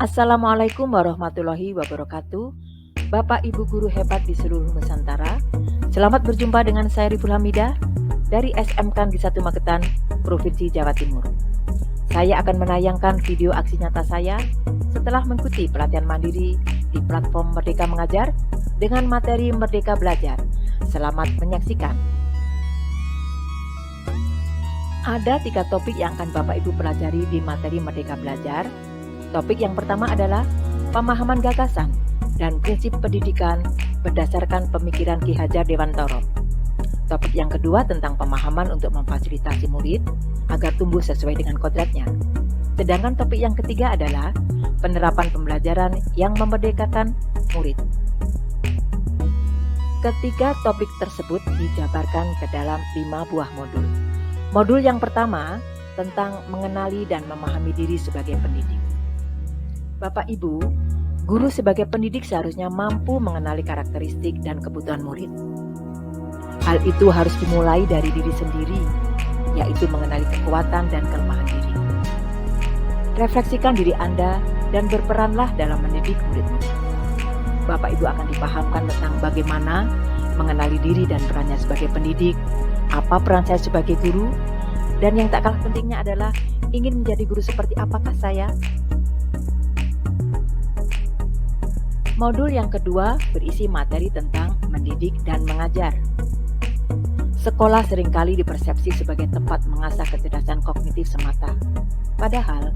Assalamualaikum warahmatullahi wabarakatuh. Bapak Ibu guru hebat di seluruh Nusantara, selamat berjumpa dengan saya Riful Hamidah dari SMK di 1 Magetan, Provinsi Jawa Timur. Saya akan menayangkan video aksi nyata saya setelah mengikuti pelatihan mandiri di platform Merdeka Mengajar dengan materi Merdeka Belajar. Selamat menyaksikan. Ada 3 topik yang akan Bapak Ibu pelajari di materi Merdeka Belajar. Topik yang pertama adalah pemahaman gagasan dan prinsip pendidikan berdasarkan pemikiran Ki Hajar Dewantara. Topik yang kedua tentang pemahaman untuk memfasilitasi murid agar tumbuh sesuai dengan kodratnya. Sedangkan topik yang ketiga adalah penerapan pembelajaran yang memerdekakan murid. Ketiga topik tersebut dijabarkan ke dalam 5 buah modul. Modul yang pertama tentang mengenali dan memahami diri sebagai pendidik. Bapak Ibu, guru sebagai pendidik seharusnya mampu mengenali karakteristik dan kebutuhan murid. Hal itu harus dimulai dari diri sendiri, yaitu mengenali kekuatan dan kelemahan diri. Refleksikan diri Anda dan berperanlah dalam mendidik murid-murid. Bapak Ibu akan dipahamkan tentang bagaimana mengenali diri dan perannya sebagai pendidik, apa peran saya sebagai guru, dan yang tak kalah pentingnya adalah ingin menjadi guru seperti apakah saya. Modul yang kedua berisi materi tentang mendidik dan mengajar. Sekolah seringkali dipersepsi sebagai tempat mengasah kecerdasan kognitif semata. Padahal,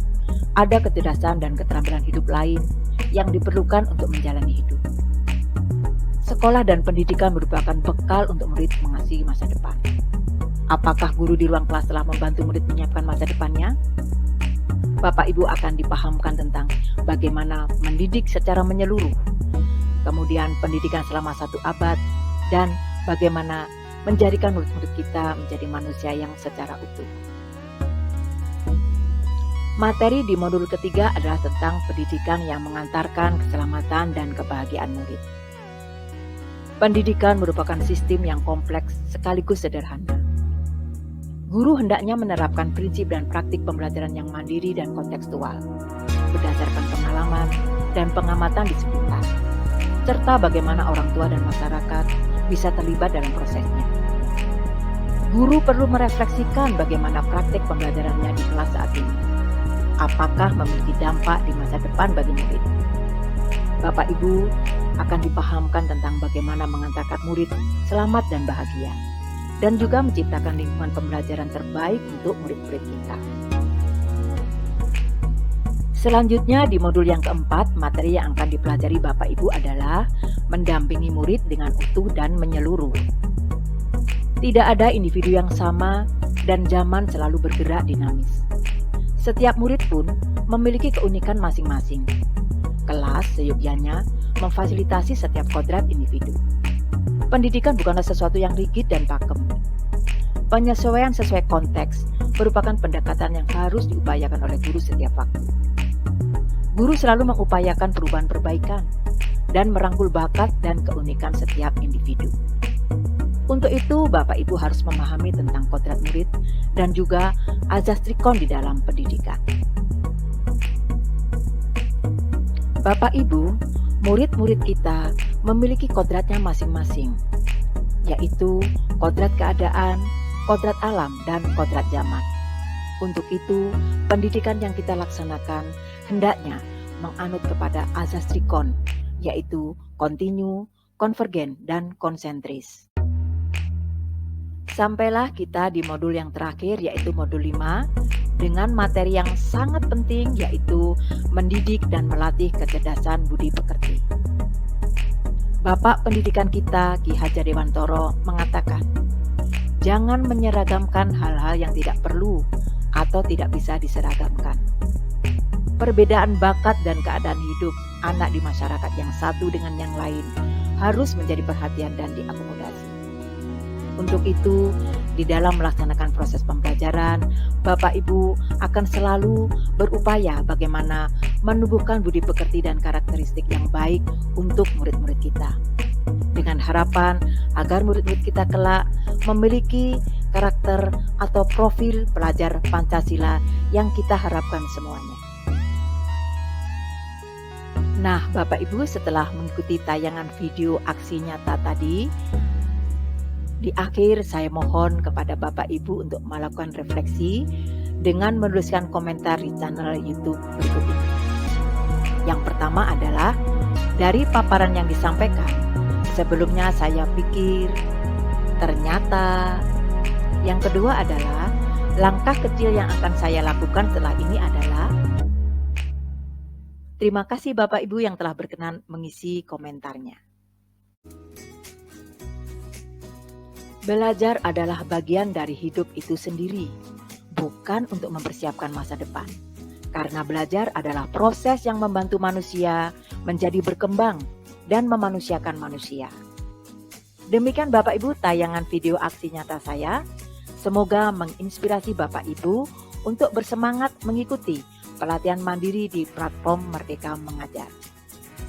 ada kecerdasan dan keterampilan hidup lain yang diperlukan untuk menjalani hidup. Sekolah dan pendidikan merupakan bekal untuk murid mengasihi masa depan. Apakah guru di ruang kelas telah membantu murid menyiapkan masa depannya? Bapak Ibu akan dipahamkan tentang bagaimana mendidik secara menyeluruh, kemudian pendidikan selama 1 abad, dan bagaimana menjadikan murid-murid kita menjadi manusia yang secara utuh. Materi di modul ketiga adalah tentang pendidikan yang mengantarkan keselamatan dan kebahagiaan murid. Pendidikan merupakan sistem yang kompleks sekaligus sederhana. Guru hendaknya menerapkan prinsip dan praktik pembelajaran yang mandiri dan kontekstual, berdasarkan pengalaman dan pengamatan di sekitar, serta bagaimana orang tua dan masyarakat bisa terlibat dalam prosesnya. Guru perlu merefleksikan bagaimana praktik pembelajarannya di kelas saat ini. Apakah memiliki dampak di masa depan bagi murid? Bapak Ibu akan dipahamkan tentang bagaimana mengantarkan murid selamat dan bahagia, dan juga menciptakan lingkungan pembelajaran terbaik untuk murid-murid kita. Selanjutnya di modul yang keempat, materi yang akan dipelajari Bapak Ibu adalah mendampingi murid dengan utuh dan menyeluruh. Tidak ada individu yang sama dan zaman selalu bergerak dinamis. Setiap murid pun memiliki keunikan masing-masing. Kelas seyogyanya memfasilitasi setiap kodrat individu. Pendidikan bukanlah sesuatu yang rigid dan pakem. Penyesuaian sesuai konteks merupakan pendekatan yang harus diupayakan oleh guru setiap waktu. Guru selalu mengupayakan perubahan perbaikan dan merangkul bakat dan keunikan setiap individu. Untuk itu, Bapak Ibu harus memahami tentang kodrat murid dan juga azas trikon di dalam pendidikan. Bapak Ibu, murid-murid kita memiliki kodratnya masing-masing, yaitu kodrat keadaan, kodrat alam, dan kodrat zaman. Untuk itu, pendidikan yang kita laksanakan hendaknya menganut kepada azas trikon, yaitu kontinu, konvergen, dan konsentris. Sampailah kita di modul yang terakhir, yaitu modul 5, dengan materi yang sangat penting, yaitu mendidik dan melatih kecerdasan budi pekerti. Bapak pendidikan kita, Ki Hajar Dewantara, mengatakan, jangan menyeragamkan hal-hal yang tidak perlu atau tidak bisa diseragamkan. Perbedaan bakat dan keadaan hidup anak di masyarakat yang satu dengan yang lain harus menjadi perhatian dan diakomodasi. Untuk itu, di dalam melaksanakan proses pembelajaran, Bapak Ibu akan selalu berupaya bagaimana menumbuhkan budi pekerti dan karakteristik yang baik untuk murid-murid kita. Dengan harapan agar murid-murid kita kelak memiliki karakter atau profil pelajar Pancasila yang kita harapkan semuanya. Nah, Bapak Ibu, setelah mengikuti tayangan video aksi nyata tadi, di akhir saya mohon kepada Bapak Ibu untuk melakukan refleksi dengan menuliskan komentar di channel YouTube berikut ini. Yang pertama adalah, dari paparan yang disampaikan, sebelumnya saya pikir, ternyata. Yang kedua adalah, langkah kecil yang akan saya lakukan setelah ini adalah. Terima kasih Bapak Ibu yang telah berkenan mengisi komentarnya. Belajar adalah bagian dari hidup itu sendiri, bukan untuk mempersiapkan masa depan. Karena belajar adalah proses yang membantu manusia menjadi berkembang dan memanusiakan manusia. Demikian Bapak Ibu tayangan video aksi nyata saya. Semoga menginspirasi Bapak Ibu untuk bersemangat mengikuti pelatihan mandiri di platform Merdeka Mengajar.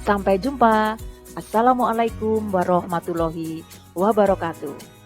Sampai jumpa. Assalamualaikum warahmatullahi wabarakatuh.